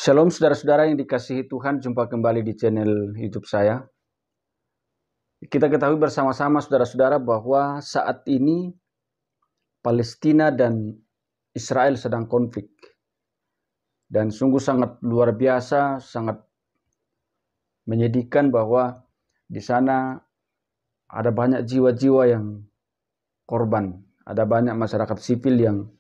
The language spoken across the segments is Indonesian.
Shalom saudara-saudara yang dikasihi Tuhan, jumpa kembali di channel YouTube saya. Kita ketahui bersama-sama saudara-saudara bahwa saat ini Palestina dan Israel sedang konflik. Dan sungguh sangat luar biasa, sangat menyedihkan bahwa di sana ada banyak jiwa-jiwa yang korban, ada banyak masyarakat sipil yang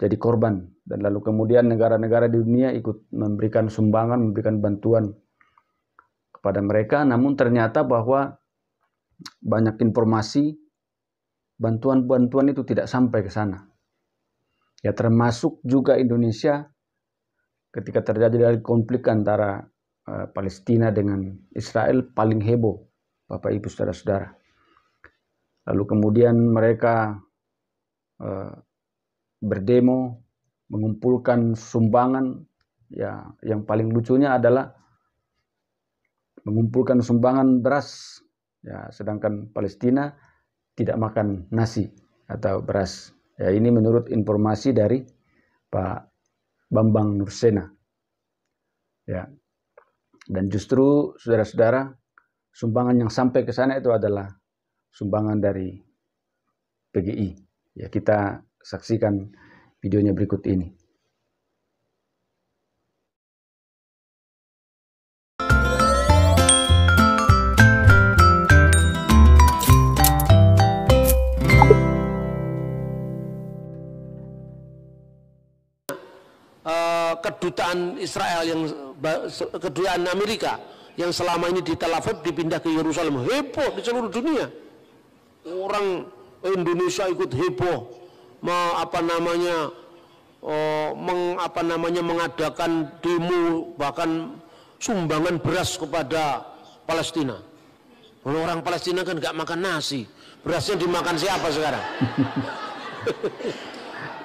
jadi korban, dan lalu kemudian negara-negara di dunia ikut memberikan sumbangan, memberikan bantuan kepada mereka. Namun ternyata bahwa banyak informasi bantuan-bantuan itu tidak sampai ke sana. Ya, termasuk juga Indonesia ketika terjadi konflik antara Palestina dengan Israel, paling heboh Bapak Ibu saudara-saudara. Lalu kemudian mereka berdemo, mengumpulkan sumbangan. Ya, yang paling lucunya adalah mengumpulkan sumbangan beras. Ya, sedangkan Palestina tidak makan nasi atau beras. Ya, ini menurut informasi dari Pak Bambang Nursena. Ya, dan justru saudara-saudara, sumbangan yang sampai ke sana itu adalah sumbangan dari PGI. Ya, kita saksikan videonya berikut ini. Kedutaan Israel kedutaan Amerika yang selama ini di Tel Aviv dipindah ke Yerusalem, heboh di seluruh dunia. Orang Indonesia ikut heboh mengadakan demo, bahkan sumbangan beras kepada Palestina. Orang Palestina kan nggak makan nasi, berasnya dimakan siapa sekarang?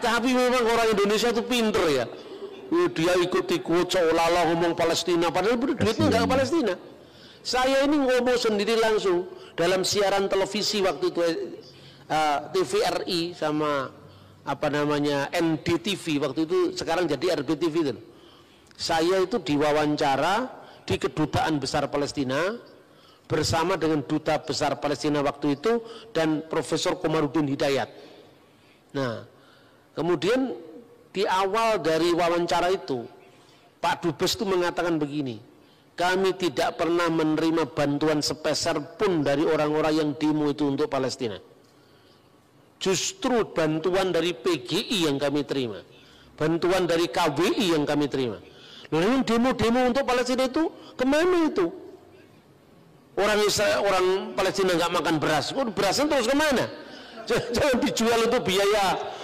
Tapi memang orang Indonesia itu pinter ya. Dia ikut-ikut seolah-olah ngomong Palestina, padahal duitnya nggak ke Palestina. Saya ini ngomong sendiri langsung dalam siaran televisi waktu itu, TVRI sama NDTV waktu itu, sekarang jadi RBTV itu. Saya itu diwawancara di Kedutaan Besar Palestina bersama dengan Duta Besar Palestina waktu itu dan Profesor Komarudin Hidayat. Nah, kemudian di awal dari wawancara itu Pak Dubes itu mengatakan begini, kami tidak pernah menerima bantuan sepeser pun dari orang-orang yang demo itu untuk Palestina. Justru bantuan dari PGI yang kami terima, bantuan dari KWI yang kami terima. Lalu demo-demo untuk Palestina itu kemana itu? Orang Palestina nggak makan beras, berasnya terus kemana? Jangan dijual untuk biaya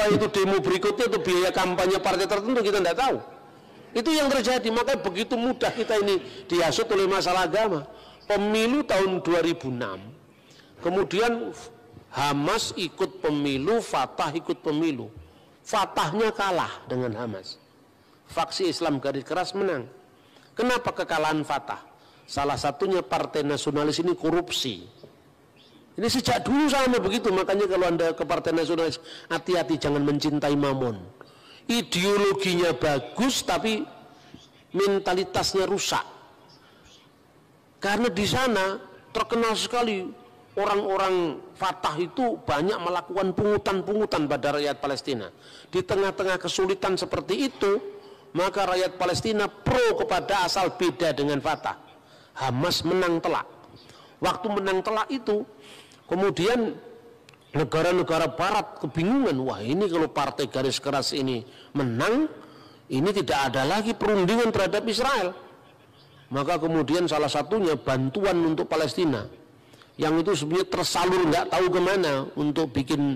itu demo berikutnya, itu biaya kampanye partai tertentu, kita tidak tahu. Itu yang terjadi. Makanya begitu mudah kita ini dihasut oleh masalah agama. Pemilu tahun 2006, kemudian Hamas ikut pemilu, Fatah ikut pemilu. Fatahnya kalah dengan Hamas. Faksi Islam garis keras menang. Kenapa kekalahan Fatah? Salah satunya Partai Nasionalis ini korupsi. Ini sejak dulu sama begitu. Makanya kalau Anda ke Partai Nasionalis, hati-hati, jangan mencintai mamon. Ideologinya bagus tapi mentalitasnya rusak. Karena di sana terkenal sekali orang-orang Fatah itu banyak melakukan pungutan-pungutan pada rakyat Palestina. Di tengah-tengah kesulitan seperti itu, maka rakyat Palestina pro kepada asal beda dengan Fatah. Hamas menang telak. Waktu menang telak itu, kemudian negara-negara barat kebingungan, wah ini kalau partai garis keras ini menang, ini tidak ada lagi perundingan terhadap Israel. Maka kemudian salah satunya bantuan untuk Palestina, yang itu sebenarnya tersalur nggak tahu kemana, untuk bikin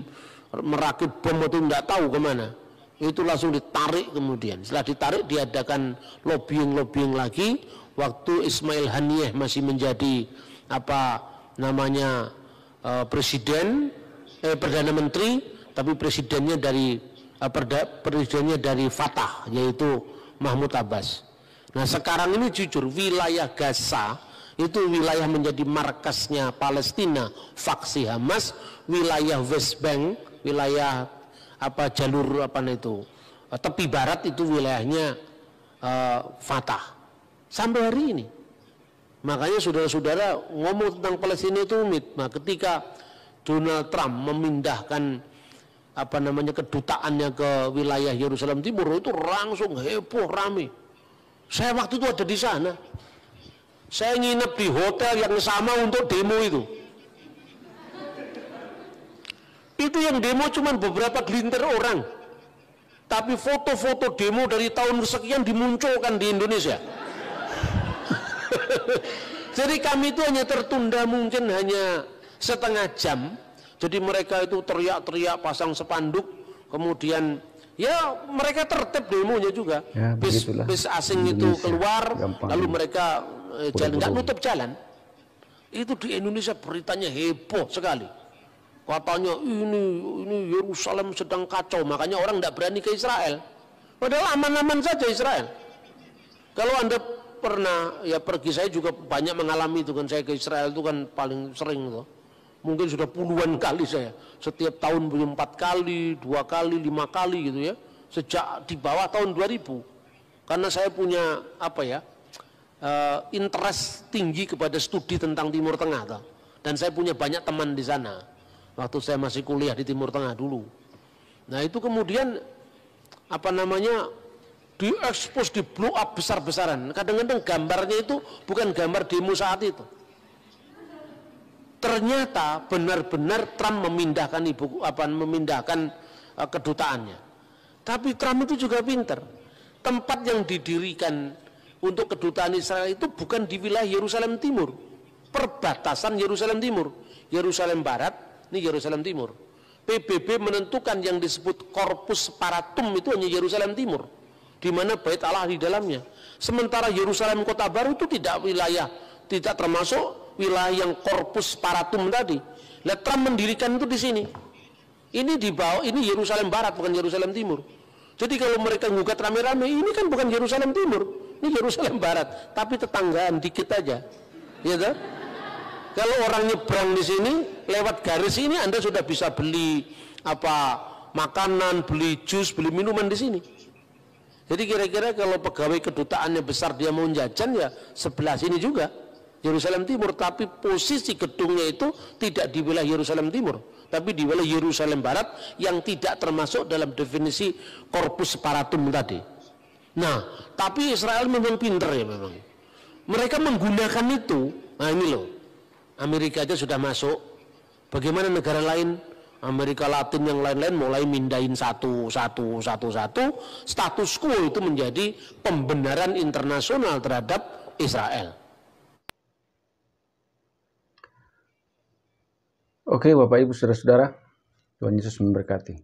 merakit bom itu nggak tahu kemana, itu langsung ditarik. Kemudian setelah ditarik diadakan lobbying lagi, waktu Ismail Haniyeh masih menjadi Perdana Menteri, tapi presidennya dari Fatah, yaitu Mahmud Abbas. Nah sekarang ini jujur, wilayah Gaza itu wilayah menjadi markasnya Palestina, faksi Hamas. Wilayah West Bank, wilayah jalur tepi barat itu wilayahnya Fatah sampai hari ini. Makanya saudara-saudara ngomong tentang Palestina itu rumit. Nah, ketika Donald Trump memindahkan kedutaannya ke wilayah Yerusalem Timur, itu langsung heboh rame. Saya waktu itu ada di sana. Saya nginep di hotel yang sama untuk demo itu. Itu yang demo cuma beberapa gelintir orang. Tapi foto-foto demo dari tahun sekian dimunculkan di Indonesia. Jadi kami itu hanya tertunda mungkin hanya setengah jam. Jadi mereka itu teriak-teriak, pasang spanduk, kemudian ya mereka tertib demonya juga. Ya, bis asing Indonesia itu keluar, lalu mereka jalan, nggak nutup jalan. Itu di Indonesia beritanya heboh sekali. Katanya ini Yerusalem sedang kacau, makanya orang tidak berani ke Israel. Padahal aman-aman saja Israel. Kalau Anda pernah ya pergi, saya juga banyak mengalami itu kan, saya ke Israel itu kan paling sering tuh. Mungkin sudah puluhan kali saya, setiap tahun 4 kali, 2 kali, 5 kali gitu ya, sejak di bawah tahun 2000. Karena saya punya interest tinggi kepada studi tentang Timur Tengah tuh. Dan saya punya banyak teman di sana waktu saya masih kuliah di Timur Tengah dulu. Nah itu kemudian diekspos, di blow up besar-besaran. Kadang-kadang gambarnya itu bukan gambar demo saat itu. Ternyata benar-benar Trump memindahkan kedutaannya. Tapi Trump itu juga pintar. Tempat yang didirikan untuk kedutaan Israel itu bukan di wilayah Yerusalem Timur, perbatasan Yerusalem Timur, Yerusalem Barat, ini Yerusalem Timur. PBB menentukan yang disebut Corpus Separatum itu hanya Yerusalem Timur, di mana Bait Allah di dalamnya. Sementara Yerusalem Kota Baru itu tidak termasuk wilayah yang Corpus Separatum tadi. Nah, Trump mendirikan itu di sini. Ini di bawah, ini Yerusalem Barat bukan Yerusalem Timur. Jadi kalau mereka ngugat rame-rame, ini kan bukan Yerusalem Timur, ini Yerusalem Barat, tapi tetanggaan dikit aja, ya kan? Kalau orang nyebrang di sini, lewat garis ini Anda sudah bisa beli makanan, beli jus, beli minuman di sini. Jadi kira-kira kalau pegawai kedutaannya besar dia mau jajan ya sebelah sini juga. Yerusalem Timur, tapi posisi gedungnya itu tidak di wilayah Yerusalem Timur, tapi di wilayah Yerusalem Barat yang tidak termasuk dalam definisi Corpus Separatum tadi. Nah, tapi Israel memang pinter ya memang. Mereka menggunakan itu. Nah ini loh, Amerika aja sudah masuk. Bagaimana negara lain, Amerika Latin yang lain-lain mulai mindahin satu. Status quo itu menjadi pembenaran internasional terhadap Israel. Oke, Bapak Ibu Saudara-saudara, Tuhan Yesus memberkati.